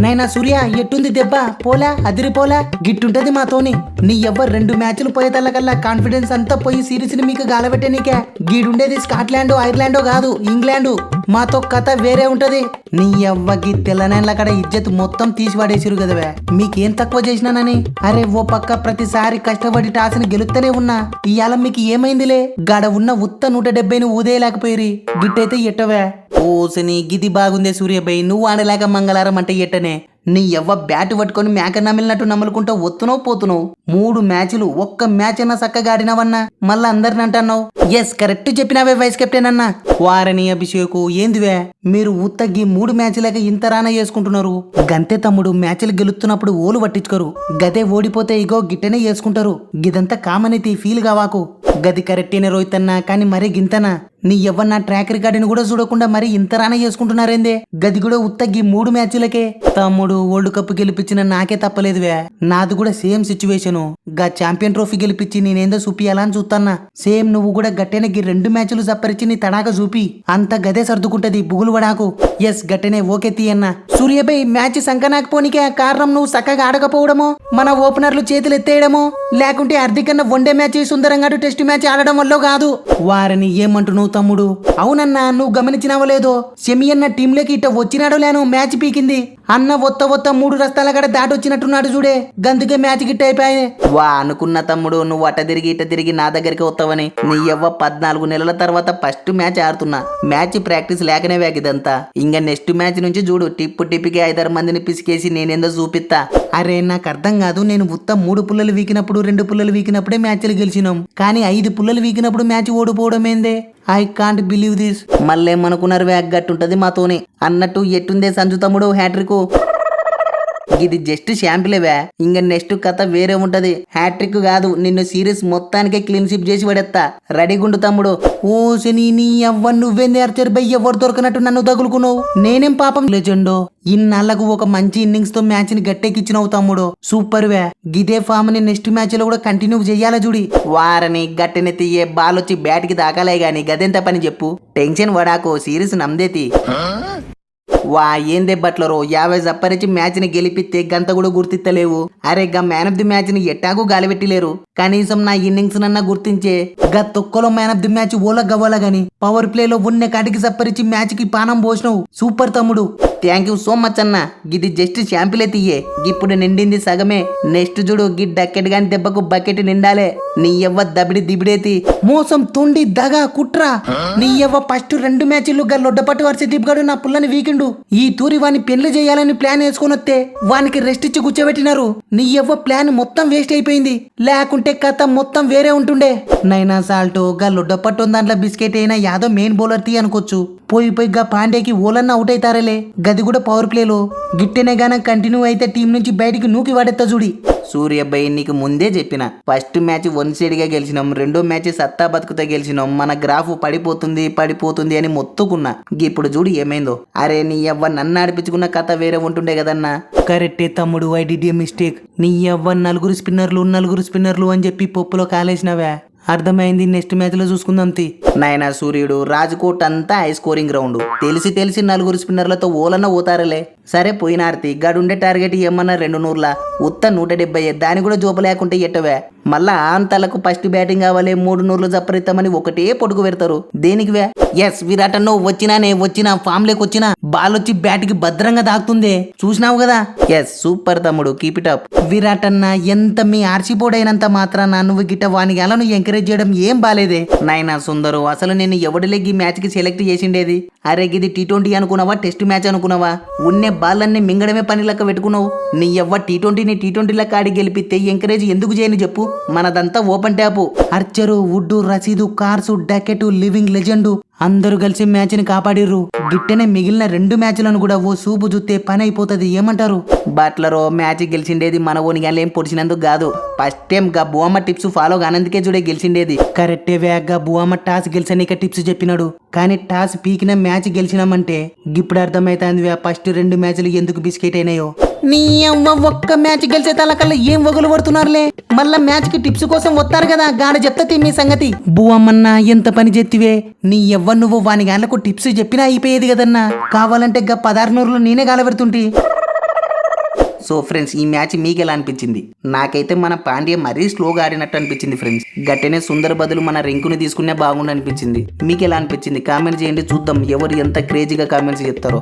నైనా సూర్య ఎట్టుంది దెబ్బ పోలా అదిరిపోలా గిట్టుంటది మాతోని నీ ఎవ్వరు 2 మ్యాచ్లు పోయేతల్లకల్లా కాన్ఫిడెన్స్ అంతా పోయి సిరీస్ ని మీకు గాలబెట్టే నీకే గీడుండేది స్కాట్లాండ్ ఐర్లాండో కాదు ఇంగ్లాండు మాతో కథ వేరే ఉంటది నీ ఎవ్వకి తెల్లనేళ్ళ కడ ఇజ్జత్ మొత్తం తీసి పడేసిరు కదవే మీకేం తక్కువ చేసినానని అరే ఓ పక్క ప్రతిసారి కష్టపడి టాస్ని గెలుస్తూనే ఉన్నా ఇవాళ మీకు ఏమైందిలే గడ ఉన్న ఉత్త 170ని ఊదేయలేకపోయిరి గిట్టయితే ఎట్టవే ఓసని గిది బాగుందే సూర్యబాయి నువ్వు ఆడలేక మంగళారం అంటే ఎట్టనే నీ ఎవ్వ బ్యాట్ పట్టుకొని మేక నమిలినట్టు నమ్ములుకుంటా వస్తున్నావు పోతున్నావు 3 మ్యాచ్లు ఒక్క మ్యాచ్ అన్నా చక్కగా ఆడినావన్నా మళ్ళా అందరిని అంటున్నావు ఎస్ కరెక్ట్ చెప్పినావే వైస్ కెప్టెన్ అన్నా వారని అభిషేకు ఏందివే మీరు ఉత్తగ్గి 3 మ్యాచ్లక ఇంత రానా చేసుకుంటున్నారు గంతే తమ్ముడు మ్యాచ్లు గెలుస్తున్నప్పుడు ఓలు పట్టించుకోరు గదే ఓడిపోతే ఇగో గిట్టనే చేసుకుంటారు గిదంతా కామనైతే ఫీల్ కావాకు గది కరెక్టేనే రోహిత్ అన్నా కానీ మరీ గింతనా నీ ఎవన్న ట్రాక్ రికార్డుని కూడా చూడకుండా మరి ఇంత రానా చేసుకుంటున్నారేందే గది కూడా ఉత్తగ్గి 3 మ్యాచ్లకే తమ్ముడు వరల్డ్ కప్ గెలిపించిన నాకే తప్పలేదువే నాది కూడా సేమ్ సిచ్యువేషను గా ఛాంపియన్ ట్రోఫీ గెలిపించి నేనేందో చూపియాలా అని చూస్తాన్నా సేమ్ నువ్వు కూడా గట్టెనే 2 మ్యాచ్లు సప్పరిచి నీ తడాక చూపి అంత గదే సర్దుకుంటది బుగులు వడాకు ఎస్ గట్టెనే ఓకే తీయన్నా సూర్యబాయ్ మ్యాచ్ సంకనాకపోనికే కారణం నువ్వు చక్కగా ఆడకపోవడమో మన ఓపెనర్లు చేతులు ఎత్తేయడమో లేకుంటే అర్ధికన్నా వన్డే మ్యాచ్ సుందరంగా టెస్ట్ మ్యాచ్ ఆడడం వల్ల కాదు వారిని ఏమంటున్నావు తమ్ముడు అవునన్నా నువ్వు గమనించినావో లేదో సెమి అన్న టీంలోకి ఇట్ట వచ్చినాడో లేను మ్యాచ్ పీకింది అన్న ఒత్త 3 రస్తాల కడ దాటొచ్చినట్టున్నాడు చూడే గందుకే మ్యాచ్ గిట్ట అయిపోయాయి వా అనుకున్న తమ్ముడు నువ్వు అట తిరిగి ఇట తిరిగి నా దగ్గరికి వస్తావని నీ ఎవ్వ 14 నెలల తర్వాత ఫస్ట్ మ్యాచ్ ఆడుతున్నా మ్యాచ్ ప్రాక్టీస్ లేకనే వేగిదంతా ఇంకా నెక్స్ట్ మ్యాచ్ నుంచి చూడు టిప్పికి 5-6 మందిని పిసికేసి నేనేందో చూపిస్తా అరే నాకు అర్థం కాదు నేను ఉత్త 3 పుల్లలు వీకినప్పుడు 2 పుల్లలు వీకినప్పుడే మ్యాచ్లు గెలిచినాం కానీ 5 పుల్లలు వీకినప్పుడు మ్యాచ్ ఓడిపోవడం ఏందే ఐ కాంట్ బిలీవ్ దిస్ మళ్ళేమనుకున్నారు వేగ్గట్టుంటది మాతోని అన్నట్టు ఎట్టుందే సంజు తమ్ముడు హ్యాట్రిక్ ఇది జస్ట్ శాంపిలేవే ఇంక నెక్స్ట్ కథ వేరే ఉంటది హ్యాట్రిక్ కాదు నిన్ను సిరీస్ మొత్తానికే క్లీన్ షిప్ చేసి పడేస్తా రెడీగుండు తమ్ముడు ఓ శని నీ అవ్వ నువ్వేంది అర్చర్ బై ఎవరు దొరకనట్టు నన్ను తగులుకున్నావు నేనేం పాపం లెజెండో ఇన్నాళ్లకు ఒక మంచి ఇన్నింగ్స్ తో మ్యాచ్ ని గట్టెక్కిచ్చినావు తమ్ముడు సూపర్ వే గిదే ఫామ్ ని నెక్స్ట్ మ్యాచ్ లో కూడా కంటిన్యూ చెయ్యాలా చూడి వారని గట్టెని తీయే బాల్ వచ్చి బ్యాట్ కి దాకాలే గాని గదెంత పని చెప్పు టెన్షన్ వడాకో సిరీస్ నమ్దేతి వా ఏందే బట్లరో 50 జప్పరిచి మ్యాచ్ ని గెలిపిస్తే గంత కూడా గుర్తిత్తలేవు అరే గా మ్యాన్ ఆఫ్ ది మ్యాచ్ ని ఎట్టాగూ గాలిపెట్టిలేరు కనీసం నా ఇన్నింగ్స్ నన్నా గుర్తించే గా తొక్కలో మ్యాన్ ఆఫ్ ది మ్యాచ్ ఓలా గవ్వాలా గాని పవర్ ప్లే లో ఉన్న కాటికి సప్పరిచి మ్యాచ్ కి పానం పోసినావు సూపర్ తమ్ముడు థ్యాంక్ యూ సో మచ్ అన్న గిది జస్ట్ శాంపిలే తీయే ఇప్పుడు నిండింది సగమే నెక్స్ట్ చూడు గి డక్కెట్ గాని దెబ్బకు బకెట్ నిండాలే నీ ఎవ్వ దబిడి దిబిడేతి మోసం తుండి దగా కుట్రా నీ ఎవ్వ ఫస్ట్ 2 మ్యాచ్లు గా లొడ్డపట్టు వర్సిటీప్ గడు నా పుల్లని వీకిండు ఈ తూరి వాని పెళ్లి చేయాలని ప్లాన్ వేసుకొని వస్తే వానికి రెస్ట్ ఇచ్చి కూర్చోబెట్టినారు నీ ఎవ్వ ప్లాన్ మొత్తం వేస్ట్ అయిపోయింది లేకుంటే కథ మొత్తం వేరే ఉంటుండే నైనా సాల్ట్ గా లొడ్డపట్టు దాంట్లో బిస్కెట్ అయినా యాదో మెయిన్ బౌలర్ తీ అనుకోవచ్చు పోయి గా పాండేకి ఓలన్న అవుట్ అవుతారలే గది కూడా పవర్ ప్లేలో గిట్టెనే గాన కంటిన్యూ అయితే టీం నుంచి బయటికి నూకి వాడేస్తా చూడి సూర్యబాయి నీకు ముందే చెప్పిన ఫస్ట్ మ్యాచ్ 1 సైడ్ గా గెలిచినాం 2వ మ్యాచ్ సత్తా బతుకుతా గెలిచినాం మన గ్రాఫ్ పడిపోతుంది అని మొత్తుకున్నా ఇప్పుడు చూడు ఏమైందో అరే నీ ఎవ్వ నన్ను ఆడిపించుకున్న కథ వేరే ఉంటుండే కదన్నా కరెక్టే తమ్ముడు ఐ డిడ్ ఏ మిస్టేక్ నీ ఎవ్వ 4 స్పిన్నర్లు అని చెప్పి పప్పులో కాలేసినవే అర్థమైంది నెక్స్ట్ మ్యాచ్ లో చూసుకుందాం తి నాయనా సూర్యుడు రాజ్కోట్ అంతా హై స్కోరింగ్ గ్రౌండ్ తెలిసి 4 స్పిన్నర్లతో ఓలన్న పోతారలే సరే పోయినార్తి గడుండే టార్గెట్ ఏమన్నా 200ల ఉత్త 170 దాని కూడా జోప లేకుంటే ఎట్టవే మళ్ళా ఆంతలకు ఫస్ట్ బ్యాటింగ్ కావాలి 300 జప్పరిస్తామని ఒకటే పొడుగు పెడతారు దేనికివే ఎస్ విరాట్ అన్నో వచ్చినా ఫామ్ లేకి వచ్చినా బాల్ వచ్చి బ్యాట్ కి భద్రంగా దాకుతుంది చూసినావు కదా ఎస్ సూపర్ తమ్ముడు కీప్ ఇట్ అప్ విరాట్ అన్న ఎంత మీ ఆర్చిపోడైనంత మాత్రాన నువ్వు గిట్ట వానికి అలా నువ్వు ఎంకరేజ్ చేయడం ఏం బాలేదే నాయనా సుందరు అసలు నేను ఎవడిలే ఈ మ్యాచ్ కి సెలెక్ట్ చేసిండేది అరే గిది T20 అనుకున్నావా టెస్ట్ మ్యాచ్ అనుకున్నావా ఉన్నే బాల్లన్నీ మింగడమే పని లెక్క పెట్టుకున్నావు నీ ఎవ్వ T20 లెక్క ఆడి గెలిపితే ఎంకరేజ్ ఎందుకు చేయని చెప్పు మనదంతా ఓపెన్ ట్యాపు అర్చరు వుడ్డు రసీదు కార్సు డకెటు లివింగ్ లెజెండు అందరూ కలిసి మ్యాచ్ ని కాపాడిర్రు గిట్టనే మిగిలిన 2 మ్యాచ్లను కూడా ఓ సూపు చూస్తే పని అయిపోతుంది ఏమంటారు బట్లరో మ్యాచ్ గెలిచిండేది మన ఓనిగాలేం పొడిచినందుకు కాదు ఫస్ట్ టైం గా బువమ్మ టిప్స్ ఫాలో కానందుకే చూడే గెలిచిండేది కరెక్టే వేగ్గా బువమ్మ టాస్ గెలిచనీక టిప్స్ చెప్పినాడు కానీ టాస్ పీకిన మ్యాచ్ గెలిచినామంటే ఇప్పుడు అర్థమైతుంది ఫస్ట్ 2 మ్యాచ్లు ఎందుకు బిస్కెట్ అయినాయో నీ అవ్వ ఒక్క మ్యాచ్ గెలిచే తలకల్లా ఏం వగులు పడుతున్నారులే మళ్ళా మ్యాచ్ కి టిప్స్ కోసం వస్తారు కదా గాడ చెప్తా మీ సంగతి బువమ్మన్నా ఎంత పని చెత్తివే నీ ఎవ్వ నువ్వు వాని గాళ్ళకు టిప్స్ చెప్పినా అయిపోయేది కదన్నా కావాలంటే గా 16 నేనే గాలబెడుతుంటి సో ఫ్రెండ్స్ ఈ మ్యాచ్ మీకు ఎలా అనిపించింది? నాకైతే మన పాండ్య మరీ స్లోగా ఆడినట్టు అనిపించింది ఫ్రెండ్స్. గట్టనే సుందర్ బదులు మన రింకుని తీసుకునే బాగుండి అనిపించింది. మీకు ఎలా అనిపించింది కామెంట్ చేయండి, చూద్దాం ఎవరు ఎంత క్రేజీగా కామెంట్స్ చెప్తారో.